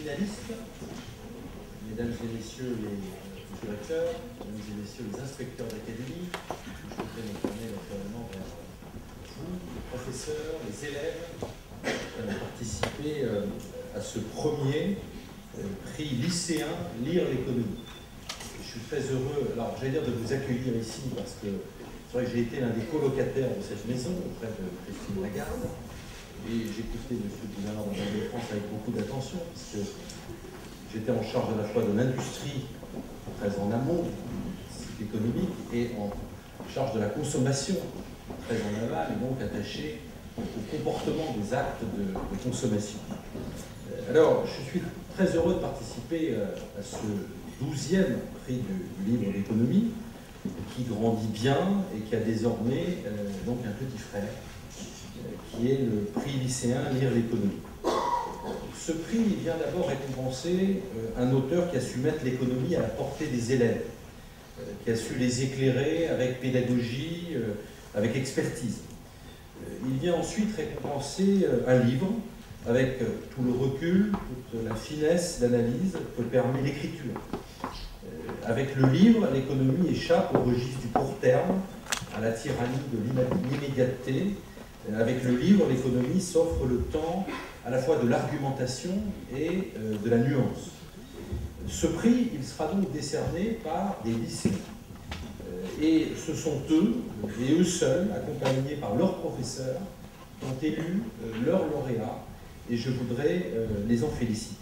finalistes, mesdames et messieurs les directeurs, mesdames et messieurs les inspecteurs d'académie, je voudrais me tourner naturellement vers vous, les professeurs, les élèves, qui ont participé à ce premier prix lycéen Lire l'économie. Je suis très heureux, alors j'allais dire de vous accueillir ici parce que c'est vrai que j'ai été l'un des colocataires de cette maison auprès de Christine Lagarde et j'ai écouté M. le gouverneur de la Banque de France avec beaucoup d'attention parce que j'étais en charge à la fois de l'industrie, très en amont du cycle économique, et en charge de la consommation, très en aval, et donc attaché au comportement des actes de consommation. Alors, je suis très heureux de participer à ce 12e prix du livre d'économie, qui grandit bien et qui a désormais donc un petit frère, qui est le prix lycéen Lire l'économie. Ce prix vient d'abord récompenser un auteur qui a su mettre l'économie à la portée des élèves, qui a su les éclairer avec pédagogie, avec expertise. Il vient ensuite récompenser un livre avec tout le recul, toute la finesse d'analyse que permet l'écriture. Avec le livre, l'économie échappe au registre du court terme, à la tyrannie de l'immédiateté. Avec le livre, l'économie s'offre le temps à la fois de l'argumentation et de la nuance. Ce prix, il sera donc décerné par des lycéens. Et ce sont eux, et eux seuls, accompagnés par leurs professeurs, qui ont élu leurs lauréats, et je voudrais les en féliciter.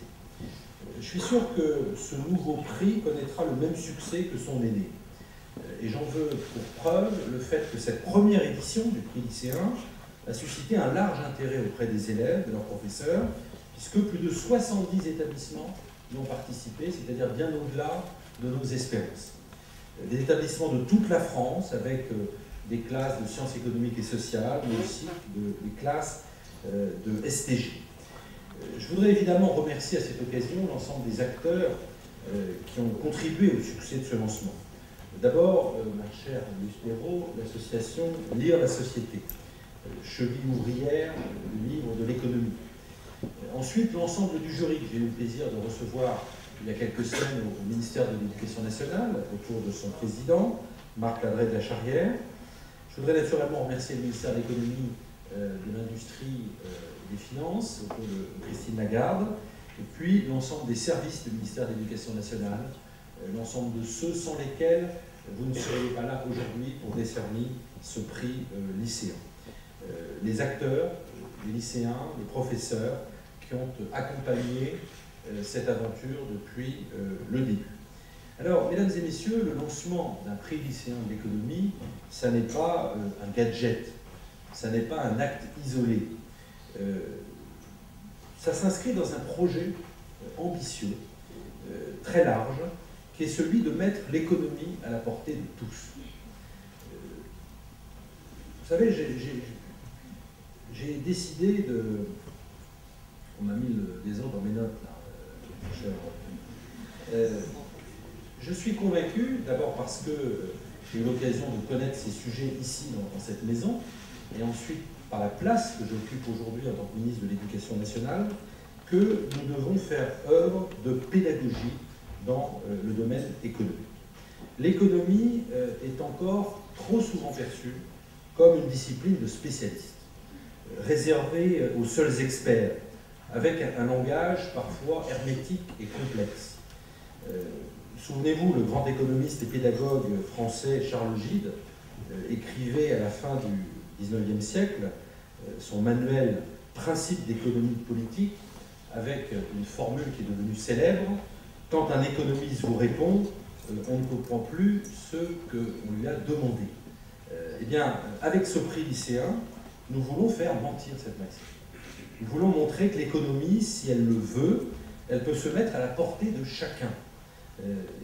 Je suis sûr que ce nouveau prix connaîtra le même succès que son aîné. Et j'en veux pour preuve le fait que cette première édition du prix lycéen a suscité un large intérêt auprès des élèves, de leurs professeurs, puisque plus de 70 établissements y ont participé, c'est-à-dire bien au-delà de nos espérances. Des établissements de toute la France, avec des classes de sciences économiques et sociales, mais aussi des classes de STG. Je voudrais évidemment remercier à cette occasion l'ensemble des acteurs qui ont contribué au succès de ce lancement. D'abord, ma chère Luce Perrault, l'association Lire la Société, cheville ouvrière du livre de l'économie. Ensuite, l'ensemble du jury que j'ai eu le plaisir de recevoir il y a quelques semaines au ministère de l'Éducation nationale, autour de son président, Marc Ladret de la Charrière. Je voudrais naturellement remercier le ministère de l'Économie, de l'Industrie et des Finances, autour de Christine Lagarde, et puis l'ensemble des services du ministère de l'Éducation nationale, l'ensemble de ceux sans lesquels vous ne seriez pas là aujourd'hui pour décerner ce prix lycéen. Les acteurs, les lycéens, les professeurs qui ont accompagné cette aventure depuis le début. Alors, mesdames et messieurs, le lancement d'un prix lycéen de l'économie, ça n'est pas un gadget, ça n'est pas un acte isolé. Ça s'inscrit dans un projet ambitieux, très large, qui est celui de mettre l'économie à la portée de tous. Vous savez, j'ai décidé de... On m'a mis des ordres dans mes notes, là, je suis convaincu, d'abord parce que j'ai eu l'occasion de connaître ces sujets ici, dans cette maison, et ensuite par la place que j'occupe aujourd'hui en tant que ministre de l'Éducation nationale, que nous devons faire œuvre de pédagogie dans le domaine économique. L'économie est encore trop souvent perçue comme une discipline de spécialistes, réservée aux seuls experts, avec un langage parfois hermétique et complexe. Souvenez-vous, le grand économiste et pédagogue français Charles Gide écrivait à la fin du XIXe siècle son manuel « Principes d'économie politique » avec une formule qui est devenue célèbre. Quand un économiste vous répond, on ne comprend plus ce qu'on lui a demandé. Eh bien, avec ce prix lycéen, nous voulons faire mentir cette maxime. Nous voulons montrer que l'économie, si elle le veut, elle peut se mettre à la portée de chacun.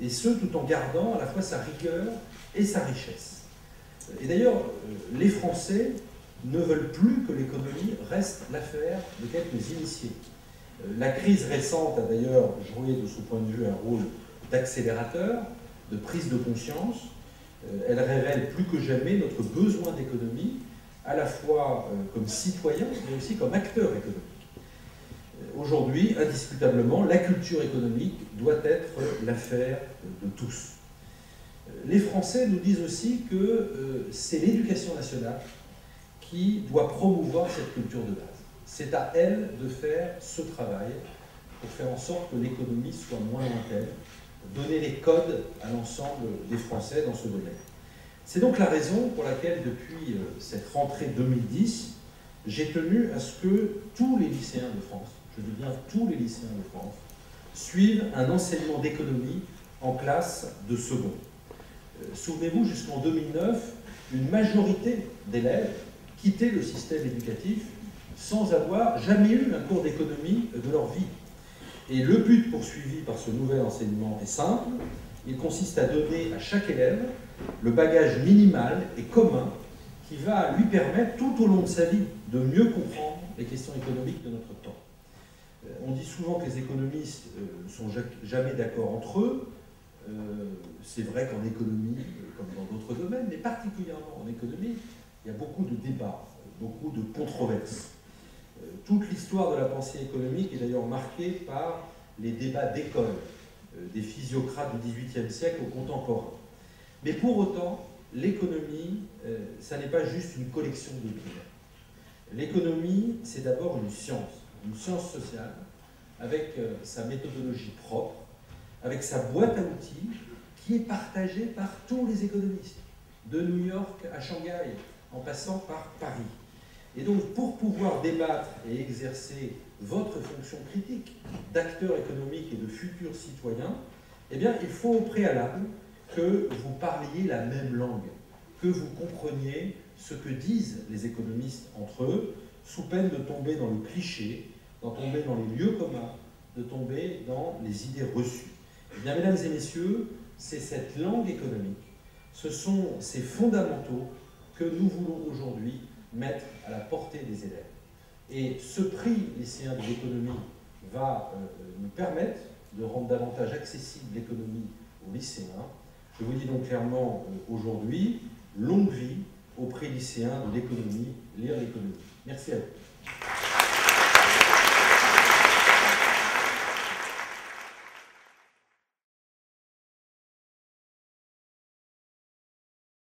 Et ce, tout en gardant à la fois sa rigueur et sa richesse. Et d'ailleurs, les Français ne veulent plus que l'économie reste l'affaire de quelques initiés. La crise récente a d'ailleurs joué de ce point de vue un rôle d'accélérateur, de prise de conscience. Elle révèle plus que jamais notre besoin d'économie, à la fois comme citoyen, mais aussi comme acteur économique. aujourd'hui, indiscutablement, la culture économique doit être l'affaire de tous. Les Français nous disent aussi que c'est l'éducation nationale qui doit promouvoir cette culture de base. C'est à elle de faire ce travail pour faire en sorte que l'économie soit moins lointaine, donner les codes à l'ensemble des Français dans ce domaine. C'est donc la raison pour laquelle, depuis cette rentrée 2010, j'ai tenu à ce que tous les lycéens de France, je dis bien tous les lycéens de France, suivent un enseignement d'économie en classe de seconde. Souvenez-vous, jusqu'en 2009, une majorité d'élèves quittaient le système éducatif sans avoir jamais eu un cours d'économie de leur vie. Et le but poursuivi par ce nouvel enseignement est simple. Il consiste à donner à chaque élève le bagage minimal et commun qui va lui permettre tout au long de sa vie de mieux comprendre les questions économiques de notre temps. On dit souvent que les économistes ne sont jamais d'accord entre eux. C'est vrai qu'en économie, comme dans d'autres domaines, mais particulièrement en économie, il y a beaucoup de débats, beaucoup de controverses. Toute l'histoire de la pensée économique est d'ailleurs marquée par les débats d'école, des physiocrates du XVIIIe siècle aux contemporains. Mais pour autant, l'économie, ça n'est pas juste une collection de billes. L'économie, c'est d'abord une science sociale, avec sa méthodologie propre, avec sa boîte à outils, qui est partagée par tous les économistes, de New York à Shanghai, en passant par Paris. Et donc, pour pouvoir débattre et exercer votre fonction critique d'acteur économique et de futur citoyen, eh bien, il faut au préalable que vous parliez la même langue, que vous compreniez ce que disent les économistes entre eux, sous peine de tomber dans le cliché, de tomber dans les lieux communs, de tomber dans les idées reçues. Eh bien, mesdames et messieurs, c'est cette langue économique, ce sont ces fondamentaux que nous voulons aujourd'hui mettre à la portée des élèves. Et ce prix lycéen de l'économie va nous permettre de rendre davantage accessible l'économie aux lycéens. Je vous dis donc clairement aujourd'hui, longue vie au prix lycéen de l'économie, lire l'économie. Merci à vous.